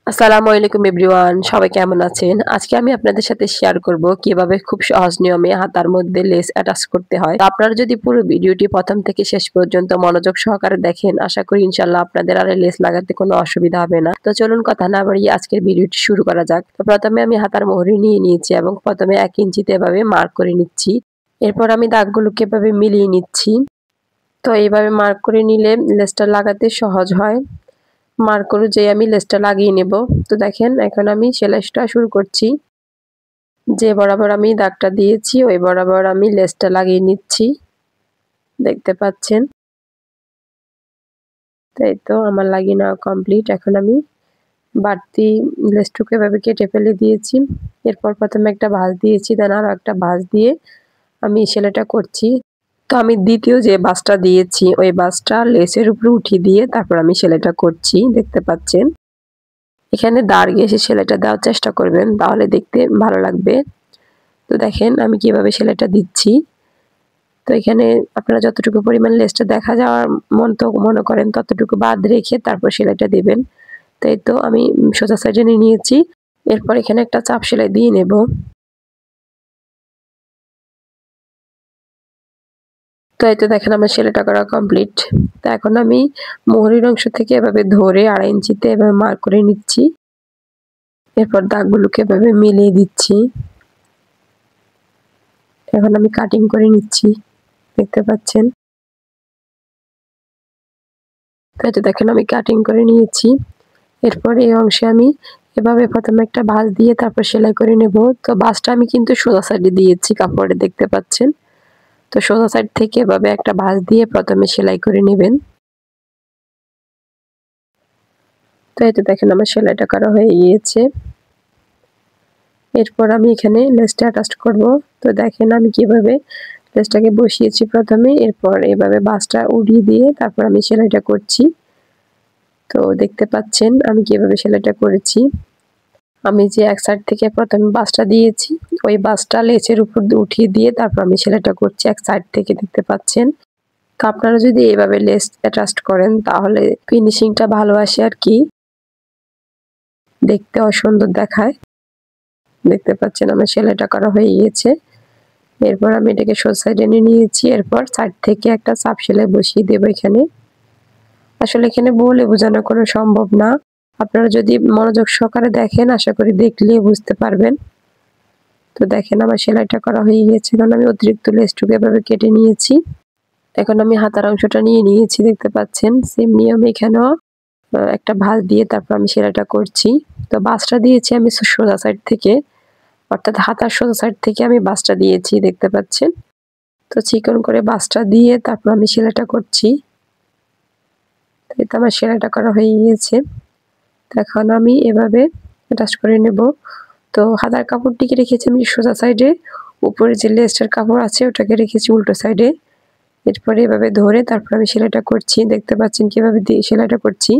আসসালামু আলাইকুম এভরিওয়ান, সবাই কেমন আছেন? আজকে আমি আপনাদের সাথে শেয়ার করব কিভাবে খুব সহজ নিয়মে হাতার মধ্যে লেস অ্যাটাচ করতে হয়। তো আপনারা যদি পুরো ভিডিওটি প্রথম থেকে শেষ পর্যন্ত মনোযোগ সহকারে দেখেন, আশা করি ইনশাআল্লাহ আপনাদের আর লেস লাগাতে কোনো অসুবিধা হবে না। তো চলুন কথা না বাড়িয়ে আজকের ভিডিওটি শুরু করা যাক। তো প্রথমে আমি হাতার মোহরি নিয়ে নিয়েছি এবং প্রথমে 1 ইঞ্চিতে এভাবে মার্ক করে নিচ্ছি। এরপর আমি দাগগুলোকে এভাবে মিলিয়ে নিচ্ছি। তো এইভাবে মার্ক করে নিলে লেসটা লাগাতে সহজ হয়। মার্ক অনুযায়ী আমি লেসটা লাগিয়ে নেব। তো দেখেন এখন আমি সেলাইটা শুরু করছি। যে বরাবর আমি দাগটা দিয়েছি ওই বরাবর আমি লেসটা লাগিয়ে নিচ্ছি, দেখতে পাচ্ছেন। তাই তো আমার লাগিয়ে নেওয়া কমপ্লিট। এখন আমি বাড়তি লেসটুকু এভাবে কেটে ফেলে দিয়েছি। এরপর প্রথমে একটা ভাঁজ দিয়েছি, দেন আরও একটা ভাঁজ দিয়ে আমি সেলাইটা করছি। তো আমি দ্বিতীয় যে ভাঁজটা দিয়েছি ওই ভাঁজটা লেসের উপরে উঠিয়ে দিয়ে তারপর আমি সেলাইটা করছি, দেখতে পাচ্ছেন। এখানে দাঁড় ঘেঁষে সেলাইটা দেওয়ার চেষ্টা করবেন, তাহলে দেখতে ভালো লাগবে। তো দেখেন আমি কিভাবে সেলাইটা দিচ্ছি। তো এখানে আপনারা যতটুকু পরিমাণ লেসটা দেখা যাওয়ার মনে করেন ততটুকু বাদ রেখে তারপর সেলাইটা দিবেন। তাই তো আমি সোজা সাইডে নিয়ে নিয়েছি। এরপর এখানে একটা চাপ সেলাই দিয়ে নেব। তো এই তো দেখেন আমার সেলাইটা করা কমপ্লিট। তো এখন আমি মোহরির অংশ থেকে এভাবে ধরে 2.5 ইঞ্চিতে এভাবে মার্ক করে নিচ্ছি। এরপর দাগগুলোকে এভাবে মিলিয়ে দিচ্ছি। এখন আমি কাটিং করে নিচ্ছি, দেখতে পাচ্ছেন। তাই তো দেখেন আমি কাটিং করে নিয়েছি। এরপর এই অংশে আমি এভাবে প্রথমে একটা ভাঁজ দিয়ে তারপর সেলাই করে নেব। তো ভাঁজটা আমি কিন্তু সোজা সাইডে দিয়েছি কাপড়ে, দেখতে পাচ্ছেন। তো সোজা সাইড থেকে এভাবে একটা ভাঁজ দিয়ে প্রথমে সেলাই করে নেবেন। তো এই তো দেখেন আমার সেলাইটা করা হয়ে গিয়েছে। এরপর আমি এখানে লেসটা অ্যাটাচ করব। তো দেখেন আমি কিভাবে লেসটাকে বসিয়েছি প্রথমে, এরপর এভাবে ভাঁজটা উড়িয়ে দিয়ে তারপর আমি সেলাইটা করছি। তো দেখতে পাচ্ছেন আমি কিভাবে সেলাইটা করেছি। আমি যে এক সাইড থেকে প্রথমে ভাঁজটা দিয়েছি ওই ভাঁজটা লেসের উপর উঠিয়ে দিয়ে তারপর আমি সেলাইটা করছি এক সাইড থেকে, দেখতে পাচ্ছেন। তো আপনারা যদি এইভাবে লেস অ্যাটাচ করেন তাহলে ফিনিশিংটা ভালো আসে আর কি, দেখতেও সুন্দর দেখায়। দেখতে পাচ্ছেন আমার সেলাইটা করা হয়ে গিয়েছে। এরপর আমি এটাকে সোজা সাইডে নিয়ে নিয়েছি। এরপর সাইড থেকে একটা চাপ সেলাই বসিয়ে দেব এখানে। আসলে এখানে বলে বোঝানো কোনো সম্ভব না, আপনারা যদি মনোযোগ সহকারে দেখেন আশা করি দেখলেই বুঝতে পারবেন। তো দেখেন আমার সেলাইটা করা হয়ে গিয়েছে। এখন আমি অতিরিক্ত লেসটুকু এভাবে কেটে নিয়েছি। এখন আমি হাতার অংশটা নিয়ে নিয়েছি, দেখতে পাচ্ছেন। সেম নিয়মে এখানেও একটা ভাঁজ দিয়ে তারপর আমি সেলাইটা করছি। তো ভাঁজটা দিয়েছি আমি সোজা সাইড থেকে, অর্থাৎ হাতার সোজা সাইড থেকে আমি ভাঁজটা দিয়েছি, দেখতে পাচ্ছেন। তো চিকন করে ভাঁজটা দিয়ে তারপর আমি সেলাইটা করছি। এই তো আমার সেলাইটা করা হয়ে গিয়েছে। এখন আমি এভাবে অ্যাটাচ করে নেব। তো হাতার কাপড়টিকে রেখেছি আমি সোজা সাইডে, উপরে যে লেসটার কাপড় আছে ওটাকে রেখেছি উল্টো সাইডে। এরপরে এভাবে ধরে তারপর আমি সেলাইটা করছি, দেখতে পাচ্ছেন কিভাবে সেলাইটা করছি।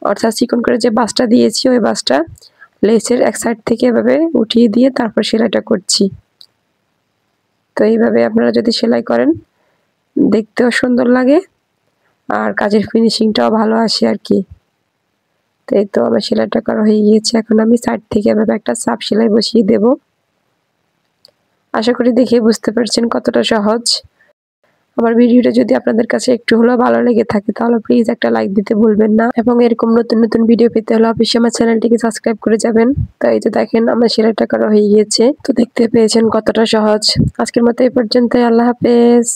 অর্থাৎ চিকন করে যে ভাঁজটা দিয়েছি ওই ভাঁজটা লেসের এক সাইড থেকে এভাবে উঠিয়ে দিয়ে তারপর সেলাইটা করছি। তো এইভাবে আপনারা যদি সেলাই করেন দেখতেও সুন্দর লাগে আর কাজের ফিনিশিংটাও ভালো আসে আর কি। তো এই তো আমার সেলাইটা করা হয়ে গিয়েছে। এখন আমি সাইড থেকে এভাবে একটা চাপ সেলাই বসিয়ে দেব। আশা করি দেখে বুঝতে পারছেন কতটা সহজ। আমার ভিডিওটা যদি আপনাদের কাছে একটু হলেও ভালো লেগে থাকে তাহলে প্লিজ একটা লাইক দিতে ভুলবেন না, এবং এরকম নতুন নতুন ভিডিও পেতে হলে অবশ্যই আমার চ্যানেলটিকে সাবস্ক্রাইব করে যাবেন। তো এই যে দেখেন আমার সেলাইটা করা হয়ে গিয়েছে। তো দেখতে পেয়েছেন কতটা সহজ। আজকের মতো এই পর্যন্তই। আল্লাহ হাফেজ।